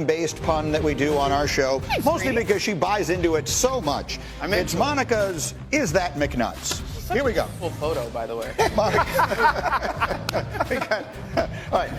meme-based pun that we do on our show, mostly because she buys into it so much. It's Monica's Is That McNutt's? Here we go. Full photo, by the way. All right.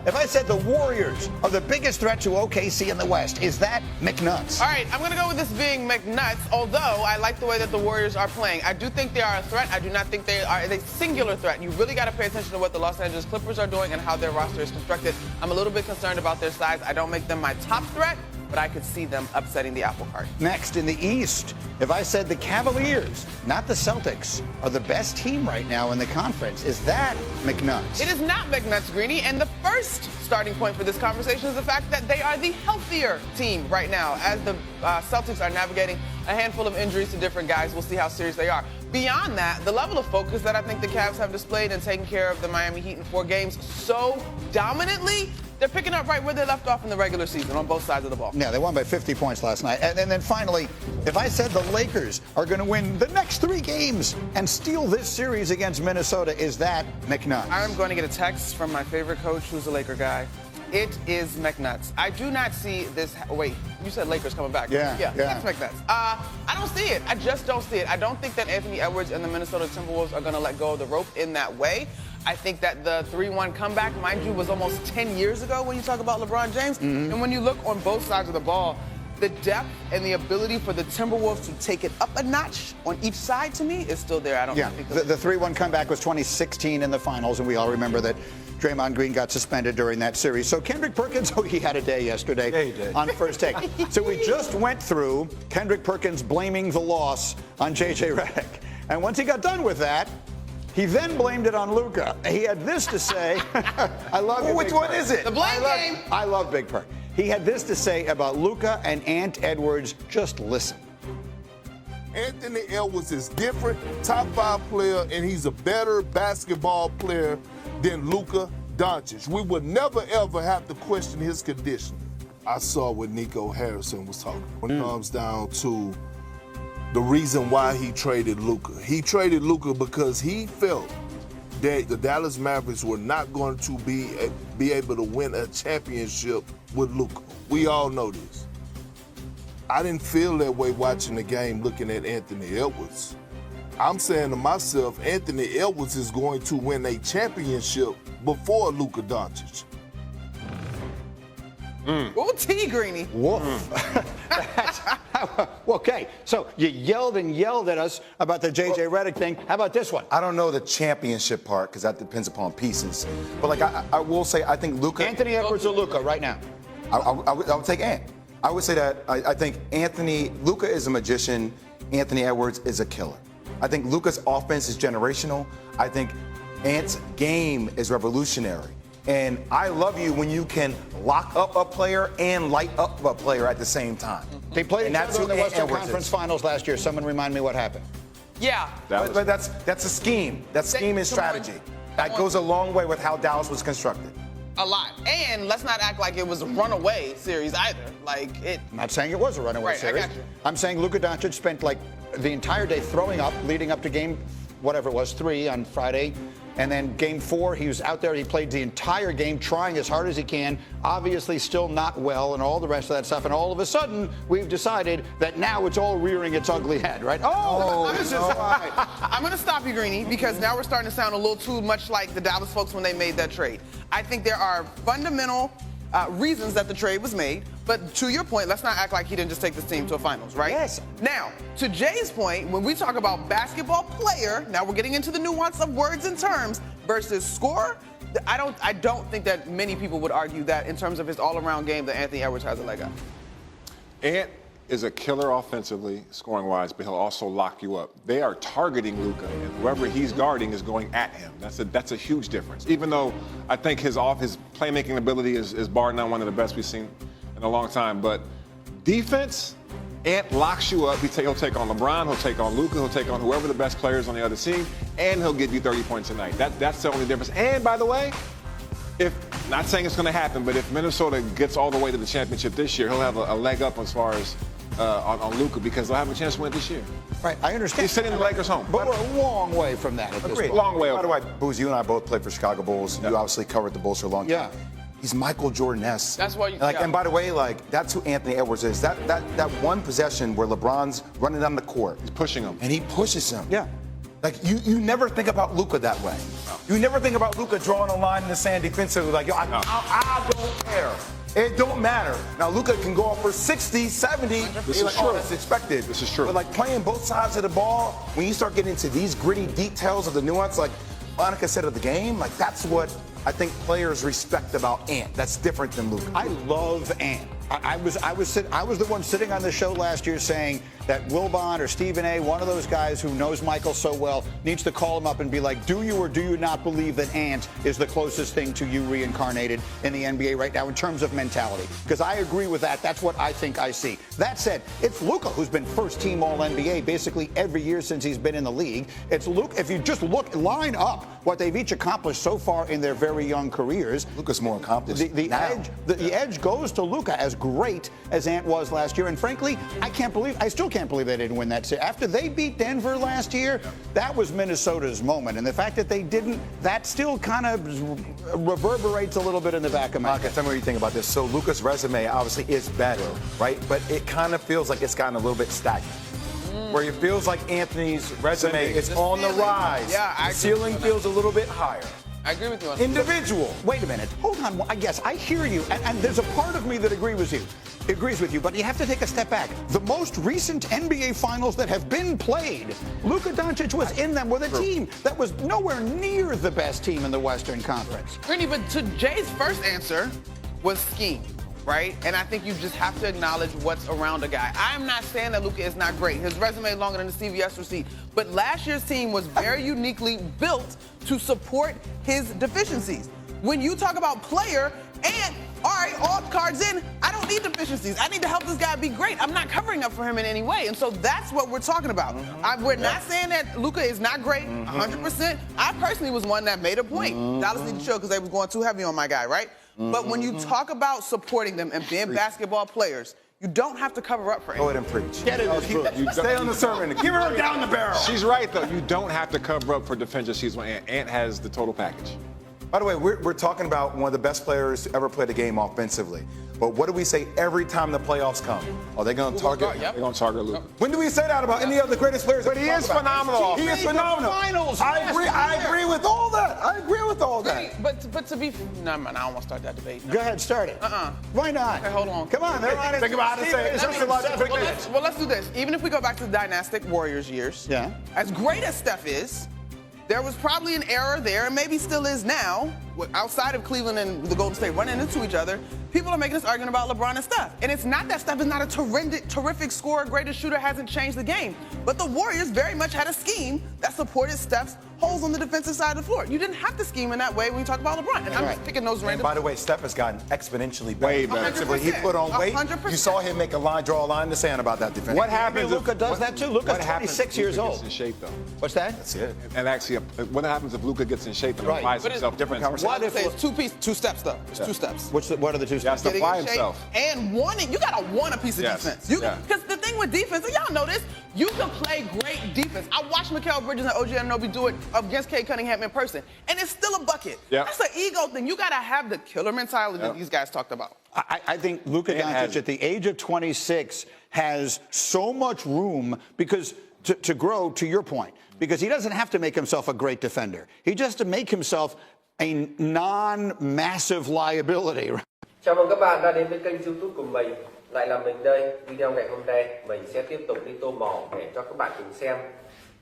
If I said the Warriors are the biggest threat to OKC in the West, is that McNutt's? All right, I'm going to go with this being McNutt's, although I like the way that the Warriors are playing. I do think they are a threat. I do not think they are a singular threat. You really got to pay attention to what the Los Angeles Clippers are doing and how their roster is constructed. I'm a little bit concerned about their size. I don't make them my top threat, but I could see them upsetting the apple cart. Next, in the East, if I said the Cavaliers, not the Celtics, are the best team right now in the conference, is that McNutt's? It is not McNutt's, Greeny, and the first starting point for this conversation is the fact that they are the healthier team right now, as the Celtics are navigating a handful of injuries to different guys. We'll see how serious they are. Beyond that, the level of focus that I think the Cavs have displayed in taking care of the Miami Heat in 4 games so dominantly, they're picking up right where they left off in the regular season on both sides of the ball. Yeah, they won by 50 points last night. And then finally, if I said the Lakers are going to win the next 3 games and steal this series against Minnesota, is that McNutt? I'm going to get a text from my favorite coach who's a Laker guy. It is McNutt's. I do not see this. Wait, you said Lakers coming back. Yeah. That's McNutt's. I don't see it. I just don't see it. I don't think that Anthony Edwards and the Minnesota Timberwolves are going to let go of the rope in that way. I think that the 3-1 comeback, mind you, was almost 10 years ago when you talk about LeBron James. And when you look on both sides of the ball, the depth and the ability for the Timberwolves to take it up a notch on each side, to me, is still there. I don't think the 3-1 comeback was 2016 in the finals, and we all remember that Draymond Green got suspended during that series. So Kendrick Perkins, he had a day yesterday on First Take. So we just went through Kendrick Perkins blaming the loss on J.J. Redick. And once he got done with that, he then blamed it on Luka. He had this to say. I love you, Which one is it? The blame game. I love Big Perk. He had this to say about Luka and Ant Edwards. Just listen. Anthony Edwards is different, top 5 player, and he's a better basketball player than Luka Doncic. We would never, ever have to question his condition. I saw what Nico Harrison was talking. When it comes down to the reason why he traded Luka. He traded Luka because he felt that the Dallas Mavericks were not going to be able to win a championship with Luka. We all know this. I didn't feel that way watching the game looking at Anthony Edwards. I'm saying to myself, Anthony Edwards is going to win a championship before Luka Doncic. Ooh, T, Greeny. Woof. Okay, so you yelled and yelled at us about the J.J. Redick thing. How about this one? I don't know the championship part because that depends upon pieces. But like I will say, I think Luka. Anthony Edwards or Luka right now? I would take Ant. I would say that I think Luka is a magician. Anthony Edwards is a killer. I think Luka's offense is generational. I think Ant's game is revolutionary. And I love you when you can lock up a player and light up a player at the same time. They played each other in the Western Edwards Conference is. Finals last year. Someone remind me what happened. Yeah. But that's a scheme. That scheme is strategy. That goes a long way with how Dallas was constructed. A lot. And let's not act like it was a runaway series either. I'm not saying it was a runaway series. I got you. I'm saying Luka Doncic spent like the entire day throwing up leading up to game, whatever it was, 3 on Friday. And then game 4, he was out there. He played the entire game trying as hard as he can, obviously still not well and all the rest of that stuff. And all of a sudden, we've decided that now it's all rearing its ugly head, right? This is right. I'm going to stop you, Greeny, because now we're starting to sound a little too much like the Dallas folks when they made that trade. I think there are fundamental reasons that the trade was made. But to your point, let's not act like he didn't just take this team to a finals, right? Yes. Now, to Jay's point, when we talk about basketball player, now we're getting into the nuance of words and terms versus scorer. I don't think that many people would argue that in terms of his all-around game that Anthony Edwards has a leg up. Ant is a killer offensively, scoring-wise, but he'll also lock you up. They are targeting Luka, and whoever he's guarding is going at him. That's a huge difference. Even though I think his playmaking ability is bar none one of the best we've seen in a long time. But defense, Ant locks you up. He'll take on LeBron, he'll take on Luka, he'll take on whoever the best players on the other team, and he'll give you 30 points a night. That's the only difference. And by the way, not saying it's going to happen, but if Minnesota gets all the way to the championship this year, he'll have a leg up as far as on Luka because they'll have a chance to win this year. Right, I understand. He's sending the Lakers home. But we're a long way from that at this point. Long way. By the way, Booz, you and I both played for Chicago Bulls. You obviously covered the Bulls for a long time. Yeah. He's Michael Jordan-esque. That's why you. Like, yeah. and by the way, like that's who Anthony Edwards is. That one possession where LeBron's running down the court, He's pushing him. and he pushes him. Yeah. Like you never think about Luka that way. You never think about Luka drawing a line in the sand defensively. Like, yo, I don't care. It don't matter. Now Luka can go off for 60, 70. This is like, true. Oh, that's expected. This is true. But like playing both sides of the ball, when you start getting into these gritty details of the nuance, like Monica said of the game, like that's what I think players respect about Ant. That's different than Luka. I love Ant. I was the one sitting on the show last year saying that Wilbon or Stephen A., one of those guys who knows Michael so well, needs to call him up and be like, do you or do you not believe that Ant is the closest thing to you reincarnated in the NBA right now in terms of mentality? Because I agree with that. That's what I think I see. That said, it's Luka who's been first team All-NBA basically every year since he's been in the league. It's Luka. If you just line up what they've each accomplished so far in their very young careers. Luka's more accomplished. The edge goes to Luka, as great as Ant was last year. And frankly, I still can't believe they didn't win that series. After they beat Denver last year, that was Minnesota's moment. And the fact that they didn't, that still kind of reverberates a little bit in the back of my head. Tell me what you think about this. So Luka's resume obviously is better, right? But it kind of feels like it's gotten a little bit stagnant. Where it feels like Anthony's resume is on the rise. Yeah, the ceiling feels a little bit higher. I agree with you on that. Individual. Wait a minute. Hold on. I guess I hear you, and there's a part of me that agrees with you, but you have to take a step back. The most recent NBA finals that have been played, Luka Doncic was in them with a team that was nowhere near the best team in the Western Conference. Brittany, but to Jay's first answer was scheme, right? And I think you just have to acknowledge what's around a guy. I'm not saying that Luka is not great. His resume is longer than the CVS receipt. But last year's team was very uniquely built to support his deficiencies. When you talk about player, and all right, all cards in, I don't need deficiencies. I need to help this guy be great. I'm not covering up for him in any way. And so that's what we're talking about. We're not saying that Luka is not great, 100%. I personally was one that made a point. Dallas needed to show because they was going too heavy on my guy, right? But when you talk about supporting them and being basketball players, you don't have to cover up for Go anyone. ahead and preach. Get it. Stay on the sermon. Give her down the barrel. She's right, though. You don't have to cover up for defensive season. Ant has the total package. By the way, we're talking about one of the best players to ever play the game offensively. But what do we say every time the playoffs come? Are they going to target? They're going to target Luka. When do we say that about any of the greatest players? But he is phenomenal. He is phenomenal. Finals. I agree with all that. I agree with all that. Hey, but to be, no, man, I don't want to start that debate. No. Go ahead, start it. Why not? Okay, hold on. Come on, they're on it. Think about how to say it. Well, let's do this. Even if we go back to the dynastic Warriors years, as great as Steph is, there was probably an era there, and maybe still is now, outside of Cleveland and the Golden State running into each other. People are making this argument about LeBron and Steph. And it's not that Steph is not a terrific scorer, greatest shooter, hasn't changed the game. But the Warriors very much had a scheme that supported Steph's holes on the defensive side of the floor. You didn't have to scheme in that way when you talk about LeBron. And I'm just picking those random. By the way, Steph has gotten exponentially better. Way better. Defensively. He put on weight. 100%. You saw him make a line, draw a line in the sand about that defense. What happens if Luka does that too? Luka's 26 years Luka old. gets in shape, though? What's that? That's it. And actually, what happens if Luka gets in shape and applies himself? different conversation. What if it's two steps though? It's two steps. What are the two He has steps? to Getting apply in shape himself. and wanting. You gotta want a piece of Yes. defense. Yeah. Because the thing with defense, and y'all know this, you can play great defense. I watched Mikal Bridges and OG Anunoby do it against Cade Cunningham in person, and it's still a bucket. Yeah. That's an ego thing. You gotta have the killer mentality that these guys talked about. I think Luka Doncic at the age of 26 has so much room because to grow, to your point, because he doesn't have to make himself a great defender. He just has to make himself a non-massive liability. Chào mừng các bạn đã đến với kênh YouTube của mình. Lại là mình đây. Video ngày hôm nay mình sẽ tiếp tục đi tô màu để cho các bạn cùng xem.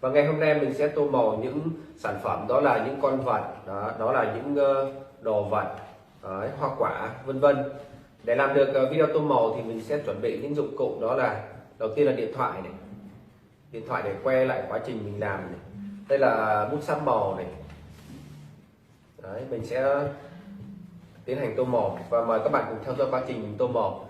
Và ngày hôm nay mình sẽ tô màu những sản phẩm, đó là những con vật, đó là những đồ vật, hoa quả, vân vân. Để làm được video tô màu thì mình sẽ chuẩn bị những dụng cụ, đó là đầu tiên là điện thoại này. Điện thoại để quay lại quá trình mình làm này. Đây là bút sáp màu này. Đấy, mình sẽ tiến hành tô màu và mời các bạn cùng theo dõi quá trình mình tô màu.